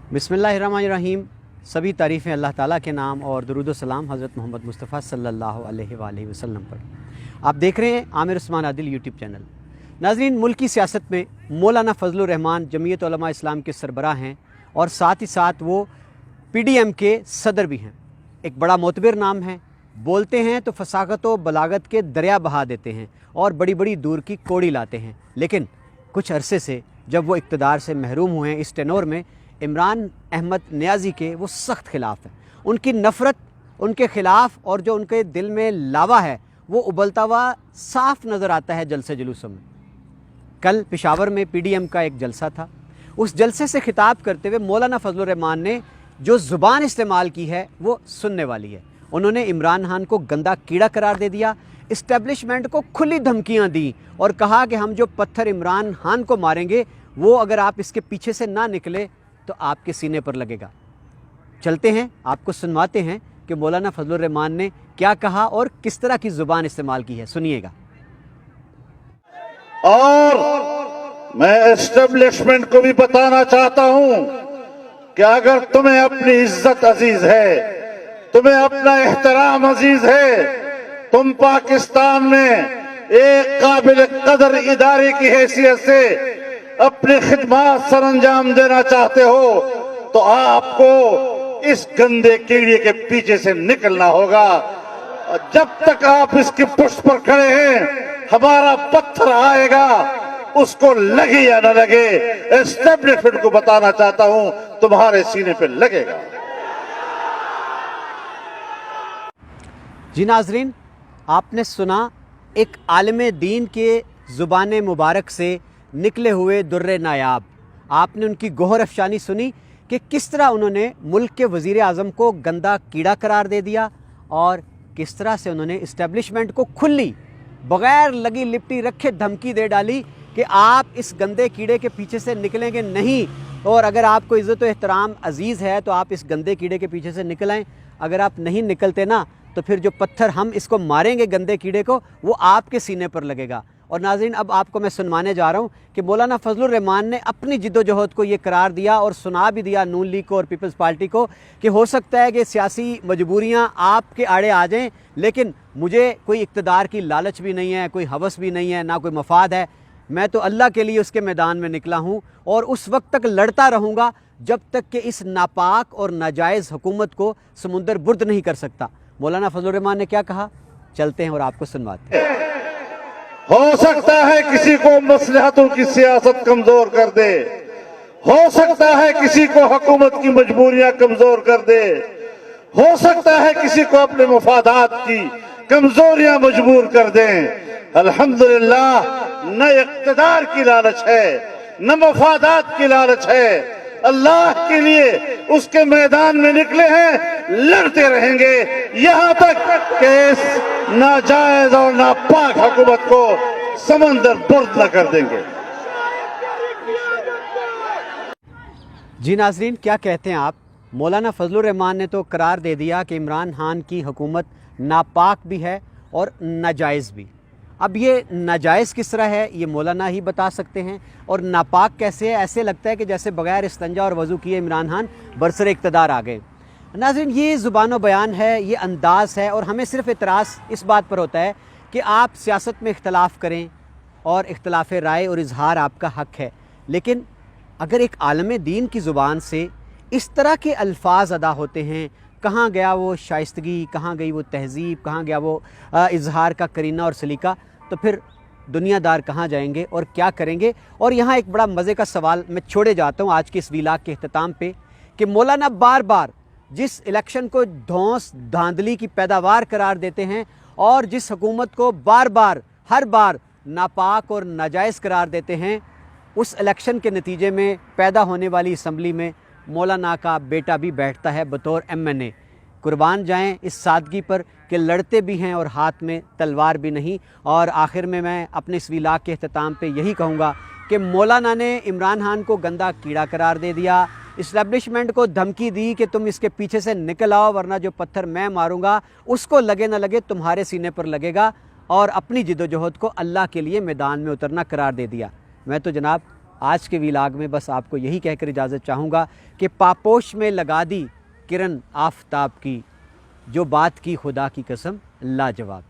बिस्मिल्लाहिर्रहमानिर्रहीम। सभी तारीफ़ें अल्लाह ताला के नाम और दरूद व सलाम हज़रत मोहम्मद मुस्तफ़ा सल्लल्लाहु अलैहि वसल्लम पर। आप देख रहे हैं आमिर उस्मान आदिल यूट्यूब चैनल। नाज़रीन, मुल्की सियासत में मौलाना फ़ज़लुर रहमान जमीयत उलमा इस्लाम के सरबराह हैं और साथ ही साथ वो PDM के सदर भी हैं। एक बड़ा मोतबर नाम है, बोलते हैं तो फसाकत व बलागत के दरिया बहा देते हैं और बड़ी बड़ी दूर की कोड़ी लाते हैं। लेकिन कुछ अरसे से जब वो इक़्तिदार से महरूम हुए हैं, इस टेनोर में इमरान अहमद नियाज़ी के वो सख्त खिलाफ हैं। उनकी नफ़रत उनके ख़िलाफ़ और जो उनके दिल में लावा है वो उबलता हुआ साफ नज़र आता है जलसे जुलूसों में। कल पेशावर में PDM का एक जलसा था। उस जलसे से खिताब करते हुए मौलाना फ़ज़लुर रहमान ने जो ज़ुबान इस्तेमाल की है वो सुनने वाली है। उन्होंने इमरान खान को गंदा कीड़ा करार दे दिया, इस्टेब्लिशमेंट को खुली धमकियां दी और कहा कि हम जो पत्थर इमरान खान को मारेंगे वो अगर आप इसके पीछे से ना निकले तो आपके सीने पर लगेगा। चलते हैं, आपको सुनवाते हैं कि मौलाना फ़ज़लुर रहमान ने क्या कहा और किस तरह की ज़ुबान इस्तेमाल की है। सुनिएगा। और मैं एस्टेब्लिशमेंट को भी बताना चाहता हूं कि अगर तुम्हें अपनी इज्जत अजीज है, तुम्हें अपना एहतराम अजीज है, तुम पाकिस्तान में एक काबिल कदर इदारे की हैसियत से अपनी खिदमत सरअंजाम देना चाहते हो तो आपको इस गंदे कीड़े के पीछे से निकलना होगा। और जब तक आप इसकी पुष्ट पर खड़े हैं, हमारा पत्थर आएगा, उसको लगे या न लगे, एस्टेब्लिशमेंट को बताना चाहता हूं तुम्हारे सीने पे लगेगा। जी नाजरीन, आपने सुना एक आलिम दीन के ज़ुबान मुबारक से निकले हुए दुर्रे नायाब। आपने उनकी गोहर अफशानी सुनी कि किस तरह उन्होंने मुल्क के वज़ीर आज़म को गंदा कीड़ा करार दे दिया और किस तरह से उन्होंने इस्टेब्लिशमेंट को खुली बग़ैर लगी लिपटी रखे धमकी दे डाली कि आप इस गंदे कीड़े के पीछे से निकलेंगे नहीं, और अगर आपको इज़्ज़त व एहतराम अज़ीज़ है तो आप इस गंदे कीड़े के पीछे से निकल आएँ। अगर आप नहीं निकलते ना तो फिर जो पत्थर हम इसको मारेंगे गंदे कीड़े को वो आपके सीने पर लगेगा। और नाज़रीन, अब आपको मैं सुनवाने जा रहा हूँ कि मौलाना फ़ज़लुर रहमान ने अपनी जिद्दोजहद को ये करार दिया और सुना भी दिया नून लीग को और पीपल्स पार्टी को कि हो सकता है कि सियासी मजबूरियाँ आपके आड़े आ जाएं, लेकिन मुझे कोई इक़्तिदार की लालच भी नहीं है, कोई हवस भी नहीं है, ना कोई मफाद है। मैं तो अल्लाह के लिए उसके मैदान में निकला हूँ और उस वक्त तक लड़ता रहूँगा जब तक कि इस नापाक और नाजायज़ हुकूमत को समुंदर बुर्द नहीं कर सकता। मौलाना फ़ज़लुर रहमान ने क्या कहा, चलते हैं और आपको सुनवाते हैं। हो सकता है किसी को मसलहतों की सियासत कमजोर कर दे, हो सकता है किसी को हुकूमत की मजबूरियां कमजोर कर दे, हो सकता है किसी को अपने मफादात की कमजोरियां मजबूर कर दें। अल्हम्दुलिल्लाह, न इक़्तिदार की लालच है न मफादात की लालच है। अल्लाह के लिए उसके मैदान में निकले हैं, लड़ते रहेंगे यहां तक कि इस नाजायज और नापाक हुकूमत को समंदर बुर्द न कर देंगे। जी नाजरीन, क्या कहते हैं आप? मौलाना फ़ज़लुर रहमान ने तो करार दे दिया कि इमरान खान की हुकूमत नापाक भी है और नाजायज़ भी। अब ये नाजायज़ किस तरह है ये मौलाना ही बता सकते हैं, और नापाक कैसे है? ऐसे लगता है कि जैसे बग़ैर इस्तंजा और वज़ू किए इमरान खान बरसरे इक़्तिदार आ गए। नाज़रीन, ये ज़ुबान बयान है, ये अंदाज़ है, और हमें सिर्फ़ एतराज़ इस बात पर होता है कि आप सियासत में इख्तलाफ करें और इख्तलाफ राय और इजहार आपका हक़ है, लेकिन अगर एक आलम दीन की ज़ुबान से इस तरह के अल्फाज अदा होते हैं, कहाँ गया वो शाइस्तगी, कहाँ गई वो तहज़ीब, कहाँ गया वो इजहार का करीना और सलीका, तो फिर दुनियादार कहाँ जाएंगे और क्या करेंगे। और यहाँ एक बड़ा मज़े का सवाल मैं छोड़े जाता हूँ आज के इस वीलाग के अख्ताम पे कि मौलाना बार बार जिस इलेक्शन को धौंस धांधली की पैदावार करार देते हैं और जिस हुकूमत को बार बार हर बार नापाक और नाजायज़ करार देते हैं, उस इलेक्शन के नतीजे में पैदा होने वाली असम्बली में मौलाना का बेटा भी बैठता है बतौर MNA। कुर्बान जाएं इस सादगी पर कि लड़ते भी हैं और हाथ में तलवार भी नहीं। और आखिर में मैं अपने इस वीलाग के अख्ताम पे यही कहूँगा कि मौलाना ने इमरान खान को गंदा कीड़ा करार दे दिया, इस्टेब्लिशमेंट को धमकी दी कि तुम इसके पीछे से निकल आओ वरना जो पत्थर मैं मारूंगा उसको लगे न लगे तुम्हारे सीने पर लगेगा, और अपनी जिद्दोजहद को अल्लाह के लिए मैदान में उतरना करार दे दिया। मैं तो जनाब آج کے ویلاگ میں بس آپ کو یہی کہہ کر اجازت چاہوں گا کہ پاپوش میں لگا دی کرن آفتاب کی، جو بات کی خدا کی قسم لاجواب۔